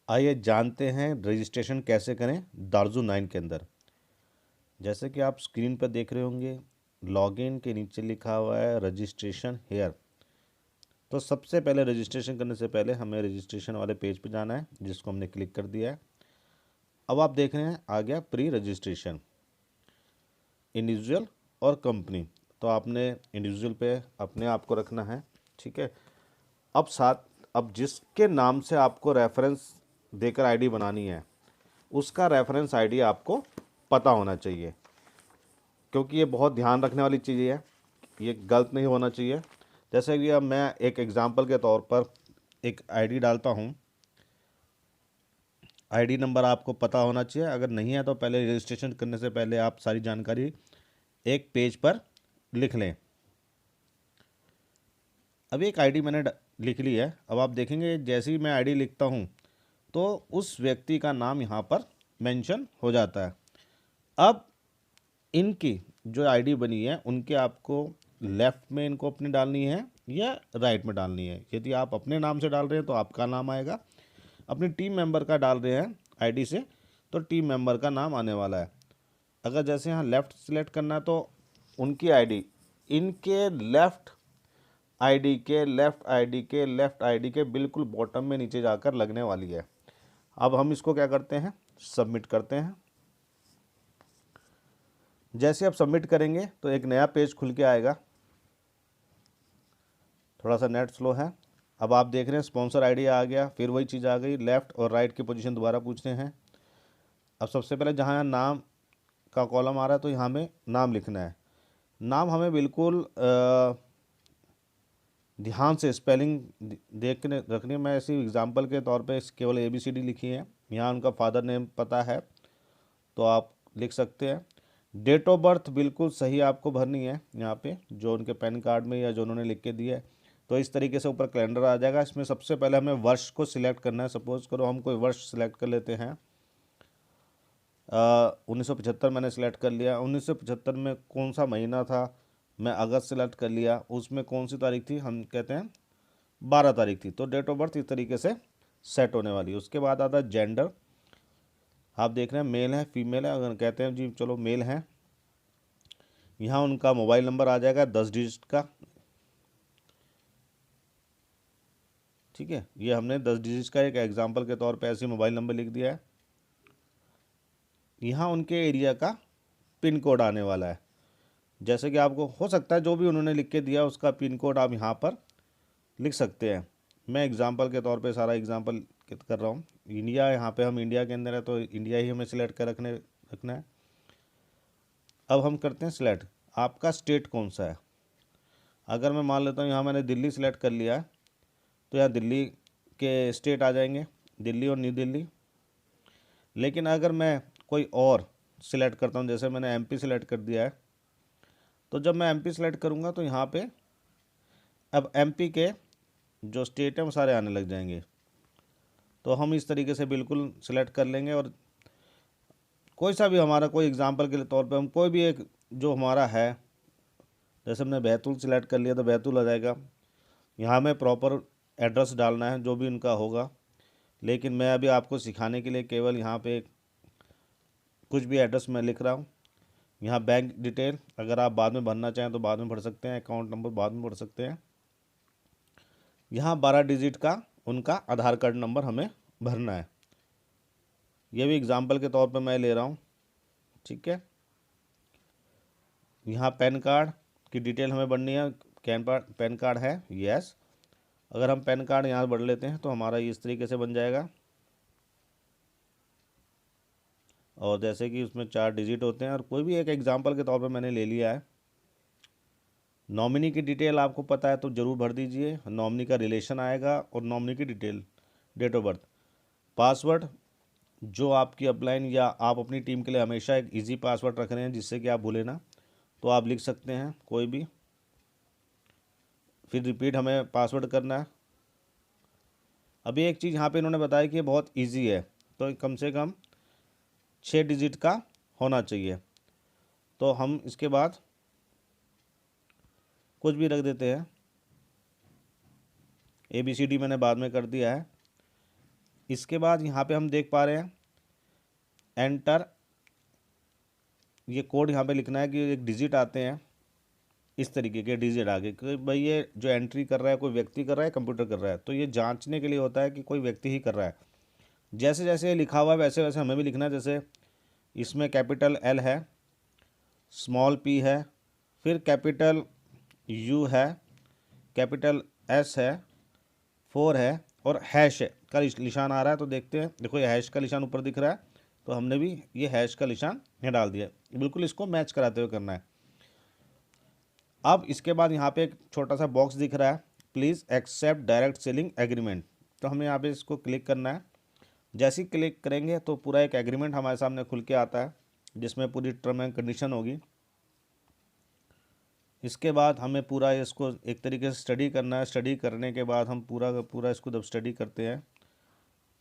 आइए जानते हैं रजिस्ट्रेशन कैसे करें दार्जू 9 के अंदर। जैसे कि आप स्क्रीन पर देख रहे होंगे, लॉगिन के नीचे लिखा हुआ है रजिस्ट्रेशन हेयर। तो सबसे पहले रजिस्ट्रेशन करने से पहले हमें रजिस्ट्रेशन वाले पेज पे जाना है, जिसको हमने क्लिक कर दिया है। अब आप देख रहे हैं आ गया प्री रजिस्ट्रेशन, इंडिविजुअल और कंपनी। तो आपने इंडिविजुअल पे अपने आप को रखना है, ठीक है। अब जिसके नाम से आपको रेफरेंस देकर आईडी बनानी है, उसका रेफरेंस आईडी आपको पता होना चाहिए, क्योंकि ये बहुत ध्यान रखने वाली चीज़ है, ये गलत नहीं होना चाहिए। जैसे कि अब मैं एक एग्जांपल के तौर पर एक आईडी डालता हूँ। आईडी नंबर आपको पता होना चाहिए, अगर नहीं है तो पहले रजिस्ट्रेशन करने से पहले आप सारी जानकारी एक पेज पर लिख लें। अब एक आईडी मैंने लिख ली है। अब आप देखेंगे जैसे ही मैं आईडी लिखता हूँ तो उस व्यक्ति का नाम यहाँ पर मेंशन हो जाता है। अब इनकी जो आईडी बनी है उनके आपको लेफ़्ट में इनको अपनी डालनी है या राइट में डालनी है। यदि आप अपने नाम से डाल रहे हैं तो आपका नाम आएगा, अपनी टीम मेंबर का डाल रहे हैं आईडी से तो टीम मेंबर का नाम आने वाला है। अगर जैसे यहाँ लेफ़्ट सिलेक्ट करना है तो उनकी आईडी इनके लेफ़्ट आईडी के बिल्कुल बॉटम में नीचे जाकर लगने वाली है। अब हम इसको क्या करते हैं, सबमिट करते हैं। जैसे आप सबमिट करेंगे तो एक नया पेज खुल के आएगा। थोड़ा सा नेट स्लो है। अब आप देख रहे हैं स्पॉन्सर आईडी आ गया, फिर वही चीज़ आ गई, लेफ़्ट और राइट की पोजीशन दोबारा पूछते हैं। अब सबसे पहले जहाँ नाम का कॉलम आ रहा है तो यहाँ में नाम लिखना है। नाम हमें बिल्कुल ध्यान से स्पेलिंग देख के रखनी है। मैं ऐसी एग्जांपल के तौर पे केवल ABCD लिखी है। यहाँ उनका फादर नेम पता है तो आप लिख सकते हैं। डेट ऑफ बर्थ बिल्कुल सही आपको भरनी है यहाँ पे, जो उनके पैन कार्ड में या जो उन्होंने लिख के दिया है। तो इस तरीके से ऊपर कैलेंडर आ जाएगा। इसमें सबसे पहले हमें वर्ष को सिलेक्ट करना है। सपोज़ करो हम कोई वर्ष सिलेक्ट कर लेते हैं, 1975 मैंने सेलेक्ट कर लिया। 1975 में कौन सा महीना था, मैं अगस्त सेलेक्ट कर लिया। उसमें कौन सी तारीख थी, हम कहते हैं 12 तारीख थी। तो डेट ऑफ बर्थ इस तरीके से सेट होने वाली है। उसके बाद आता है जेंडर। आप देख रहे हैं मेल है फीमेल है। अगर कहते हैं जी चलो मेल है, यहाँ उनका मोबाइल नंबर आ जाएगा 10 डिजिट का, ठीक है। ये हमने 10 डिजिट का एक एग्जांपल के तौर पे ऐसे मोबाइल नंबर लिख दिया है। यहाँ उनके एरिया का पिन कोड आने वाला है। जैसे कि आपको हो सकता है जो भी उन्होंने लिख के दिया उसका पिन कोड आप यहाँ पर लिख सकते हैं। मैं एग्जांपल के तौर पे सारा एग्जांपल कर रहा हूँ। इंडिया, यहाँ पे हम इंडिया के अंदर है तो इंडिया ही हमें सिलेक्ट कर रखना है। अब हम करते हैं सिलेक्ट, आपका स्टेट कौन सा है। अगर मैं मान लेता हूँ यहाँ मैंने दिल्ली सिलेक्ट कर लिया है तो यहाँ दिल्ली के स्टेट आ जाएंगे, दिल्ली और न्यू दिल्ली। लेकिन अगर मैं कोई और सिलेक्ट करता हूँ, जैसे मैंने MP सिलेक्ट कर दिया है, तो जब मैं MP सिलेक्ट करूँगा तो यहाँ पे अब MP के जो स्टेट हैं वो सारे आने लग जाएंगे। तो हम इस तरीके से बिल्कुल सिलेक्ट कर लेंगे और कोई सा भी हमारा, कोई एग्जांपल के तौर पे हम कोई भी एक जो हमारा है, जैसे हमने बैतूल सिलेक्ट कर लिया तो बैतूल आ जाएगा। यहाँ में प्रॉपर एड्रेस डालना है जो भी उनका होगा, लेकिन मैं अभी आपको सिखाने के लिए केवल यहाँ पे कुछ भी एड्रेस मैं लिख रहा हूँ। यहाँ बैंक डिटेल अगर आप बाद में भरना चाहें तो बाद में भर सकते हैं, अकाउंट नंबर बाद में भर सकते हैं। यहाँ 12 डिजिट का उनका आधार कार्ड नंबर हमें भरना है। ये भी एग्जाम्पल के तौर पर मैं ले रहा हूँ, ठीक है। यहाँ पैन कार्ड की डिटेल हमें भरनी है। पैन कार्ड है, यस। अगर हम पैन कार्ड यहाँ भर लेते हैं तो हमारा इस तरीके से बन जाएगा। और जैसे कि उसमें 4 डिजिट होते हैं और कोई भी एक एग्जांपल के तौर पे मैंने ले लिया है। नॉमिनी की डिटेल आपको पता है तो ज़रूर भर दीजिए। नॉमिनी का रिलेशन आएगा और नॉमिनी की detail, date of birth, password जो आपकी अपलाइन या आप अपनी टीम के लिए हमेशा एक इजी पासवर्ड रख रहे हैं जिससे कि आप भूलें ना, तो आप लिख सकते हैं कोई भी। फिर रिपीट हमें पासवर्ड करना है। अभी एक चीज़ यहाँ पे इन्होंने बताया कि ये बहुत ईजी है, तो कम से कम 6 डिजिट का होना चाहिए। तो हम इसके बाद कुछ भी रख देते हैं। ABCD मैंने बाद में कर दिया है। इसके बाद यहाँ पे हम देख पा रहे हैं एंटर, ये कोड यहाँ पे लिखना है कि एक डिजिट आते हैं, इस तरीके के डिजिट आगे कि भाई ये जो एंट्री कर रहा है कोई व्यक्ति कर रहा है कंप्यूटर कर रहा है, तो ये जांचने के लिए होता है कि कोई व्यक्ति ही कर रहा है। जैसे जैसे लिखा हुआ है वैसे वैसे हमें भी लिखना है। जैसे इसमें कैपिटल एल है, स्मॉल पी है, फिर कैपिटल यू है, कैपिटल एस है, 4 है और हैश का निशान आ रहा है। तो देखते हैं, देखो ये हैश का निशान ऊपर दिख रहा है, तो हमने भी ये हैश का निशान यहाँ डाल दिया। बिल्कुल इसको मैच कराते हुए करना है। अब इसके बाद यहाँ पे एक छोटा सा बॉक्स दिख रहा है, please accept direct selling agreement, तो हमें यहाँ पे इसको क्लिक करना है। जैसे ही क्लिक करेंगे तो पूरा एक एग्रीमेंट हमारे सामने खुल के आता है, जिसमें पूरी टर्म एंड कंडीशन होगी। इसके बाद हमें पूरा इसको एक तरीके से स्टडी करना है। स्टडी करने के बाद हम पूरा का पूरा इसको जब स्टडी करते हैं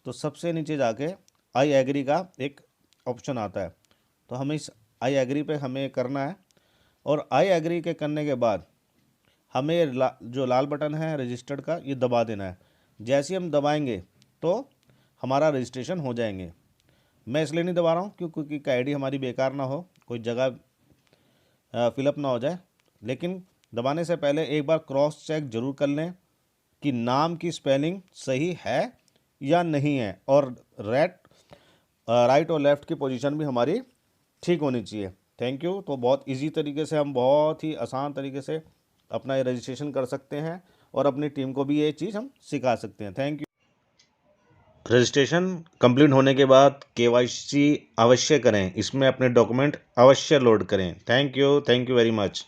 तो सबसे नीचे जाके आई एग्री का एक ऑप्शन आता है, तो हमें इस आई एग्री पे हमें करना है। और आई एग्री के करने के बाद हमें जो लाल बटन है रजिस्टर्ड का, ये दबा देना है। जैसे ही हम दबाएंगे तो हमारा रजिस्ट्रेशन हो जाएंगे। मैं इसलिए नहीं दबा रहा हूँ क्योंकि आईडी हमारी बेकार ना हो, कोई जगह फिलअप ना हो जाए। लेकिन दबाने से पहले एक बार क्रॉस चेक जरूर कर लें कि नाम की स्पेलिंग सही है या नहीं है, और राइट और लेफ़्ट की पोजीशन भी हमारी ठीक होनी चाहिए। Thank you. तो बहुत इजी तरीके से, हम बहुत ही आसान तरीके से अपना ये रजिस्ट्रेशन कर सकते हैं और अपनी टीम को भी ये चीज़ हम सिखा सकते हैं। Thank you. रजिस्ट्रेशन कंप्लीट होने के बाद KYC अवश्य करें, इसमें अपने डॉक्यूमेंट अवश्य लोड करें। Thank you very much.